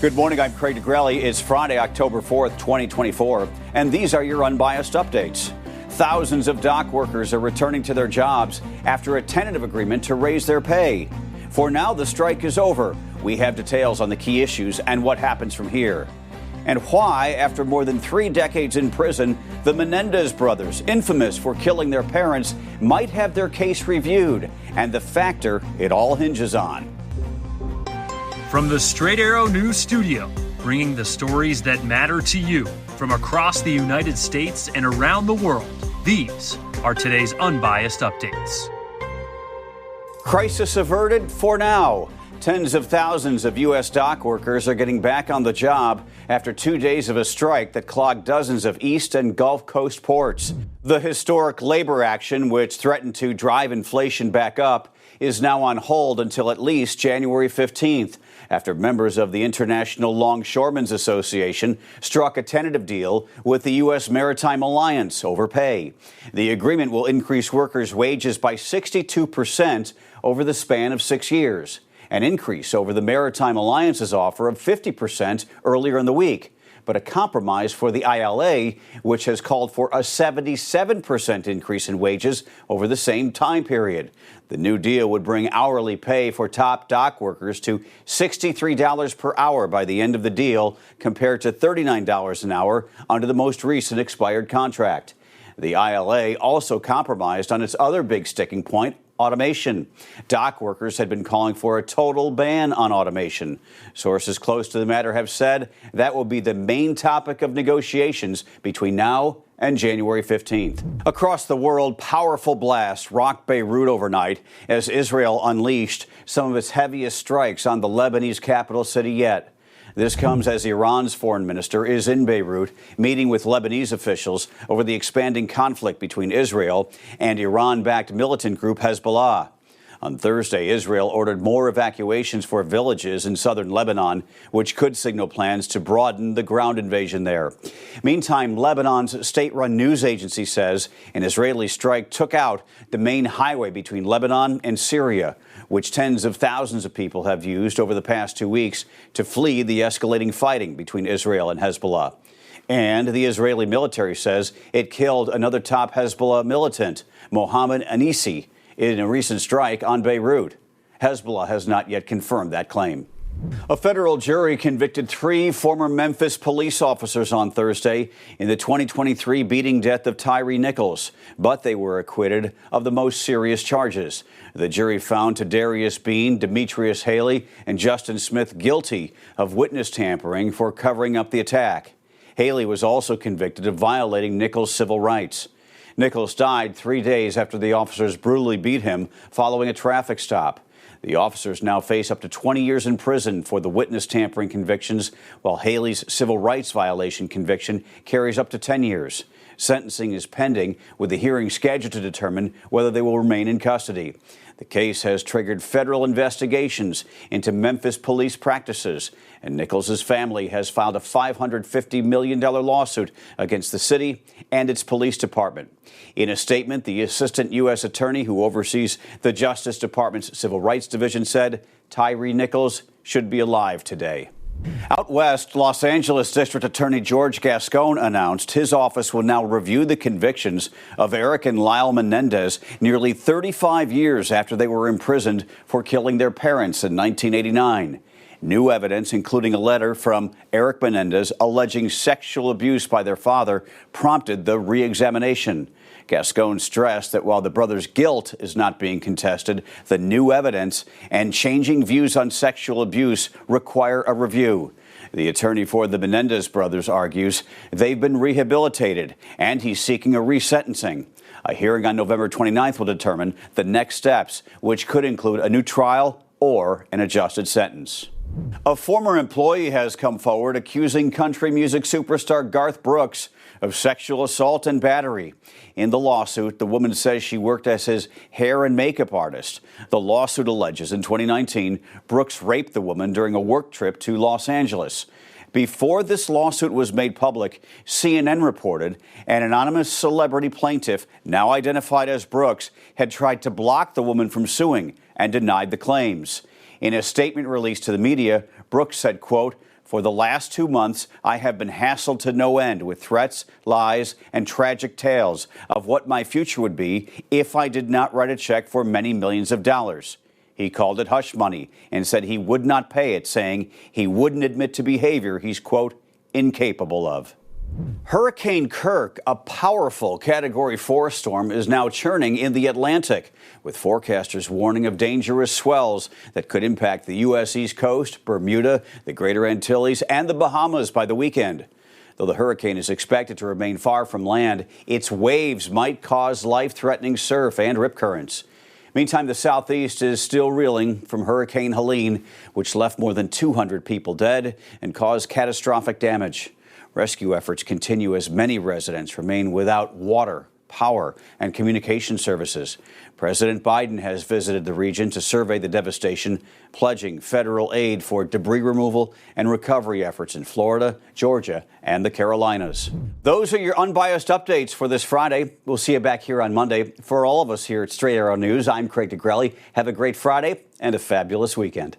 Good morning, I'm Craig DeGrelli. It's Friday, October 4th, 2024, and these are your Unbiased Updates. Thousands of dock workers are returning to their jobs after a tentative agreement to raise their pay. For now, the strike is over. We have details on the key issues and what happens from here. And why, after more than 3 decades in prison, the Menendez brothers, infamous for killing their parents, might have their case reviewed, and the factor it all hinges on. From the Straight Arrow News Studio, bringing the stories that matter to you from across the United States and around the world, these are today's Unbiased Updates. Crisis averted for now. Tens of thousands of U.S. dock workers are getting back on the job after 2 days of a strike that clogged dozens of East and Gulf Coast ports. The historic labor action, which threatened to drive inflation back up, is now on hold until at least January 15th, after members of the International Longshoremen's Association struck a tentative deal with the U.S. Maritime Alliance over pay. The agreement will increase workers' wages by 62% over the span of 6 years, an increase over the Maritime Alliance's offer of 50% earlier in the week, but a compromise for the ILA, which has called for a 77% increase in wages over the same time period. The new deal would bring hourly pay for top dock workers to $63 per hour by the end of the deal, compared to $39 an hour under the most recent expired contract. The ILA also compromised on its other big sticking point, automation. Dock workers had been calling for a total ban on automation. Sources close to the matter have said that will be the main topic of negotiations between now and January 15th. Across the world, powerful blasts rocked Beirut overnight as Israel unleashed some of its heaviest strikes on the Lebanese capital city yet. This comes as Iran's foreign minister is in Beirut, meeting with Lebanese officials over the expanding conflict between Israel and Iran-backed militant group Hezbollah. On Thursday, Israel ordered more evacuations for villages in southern Lebanon, which could signal plans to broaden the ground invasion there. Meantime, Lebanon's state-run news agency says an Israeli strike took out the main highway between Lebanon and Syria, which tens of thousands of people have used over the past 2 weeks to flee the escalating fighting between Israel and Hezbollah. And the Israeli military says it killed another top Hezbollah militant, Mohammed Anisi, in a recent strike on Beirut. Hezbollah has not yet confirmed that claim. A federal jury convicted 3 former Memphis police officers on Thursday in the 2023 beating death of Tyree Nichols, but they were acquitted of the most serious charges. The jury found Tadarius Bean, Demetrius Haley, and Justin Smith guilty of witness tampering for covering up the attack. Haley was also convicted of violating Nichols' civil rights. Nichols died 3 days after the officers brutally beat him following a traffic stop. The officers now face up to 20 years in prison for the witness tampering convictions, while Haley's civil rights violation conviction carries up to 10 years. Sentencing is pending, with the hearing scheduled to determine whether they will remain in custody. The case has triggered federal investigations into Memphis police practices, and Nichols' family has filed a $550 million lawsuit against the city and its police department. In a statement, the assistant U.S. attorney who oversees the Justice Department's Civil Rights Division said Tyree Nichols should be alive today. Out west, Los Angeles District Attorney George Gascon announced his office will now review the convictions of Eric and Lyle Menendez nearly 35 years after they were imprisoned for killing their parents in 1989. New evidence, including a letter from Eric Menendez alleging sexual abuse by their father, prompted the re-examination. Gascon stressed that while the brothers' guilt is not being contested, the new evidence and changing views on sexual abuse require a review. The attorney for the Menendez brothers argues they've been rehabilitated, and he's seeking a resentencing. A hearing on November 29th will determine the next steps, which could include a new trial or an adjusted sentence. A former employee has come forward accusing country music superstar Garth Brooks of sexual assault and battery. In the lawsuit, the woman says she worked as his hair and makeup artist. The lawsuit alleges in 2019, Brooks raped the woman during a work trip to Los Angeles. Before this lawsuit was made public, CNN reported an anonymous celebrity plaintiff, now identified as Brooks, had tried to block the woman from suing and denied the claims. In a statement released to the media, Brooks said, quote, For the last 2 months, I have been hassled to no end with threats, lies, and tragic tales of what my future would be if I did not write a check for many millions of dollars. He called it hush money and said he would not pay it, saying he wouldn't admit to behavior he's, quote, incapable of. Hurricane Kirk, a powerful Category 4 storm, is now churning in the Atlantic, with forecasters warning of dangerous swells that could impact the U.S. East Coast, Bermuda, the Greater Antilles, and the Bahamas by the weekend. Though the hurricane is expected to remain far from land, its waves might cause life-threatening surf and rip currents. Meantime, the Southeast is still reeling from Hurricane Helene, which left more than 200 people dead and caused catastrophic damage. Rescue efforts continue as many residents remain without water, power, and communication services. President Biden has visited the region to survey the devastation, pledging federal aid for debris removal and recovery efforts in Florida, Georgia, and the Carolinas. Those are your unbiased updates for this Friday. We'll see you back here on Monday. For all of us here at Straight Arrow News, I'm Craig DeGrelli. Have a great Friday and a fabulous weekend.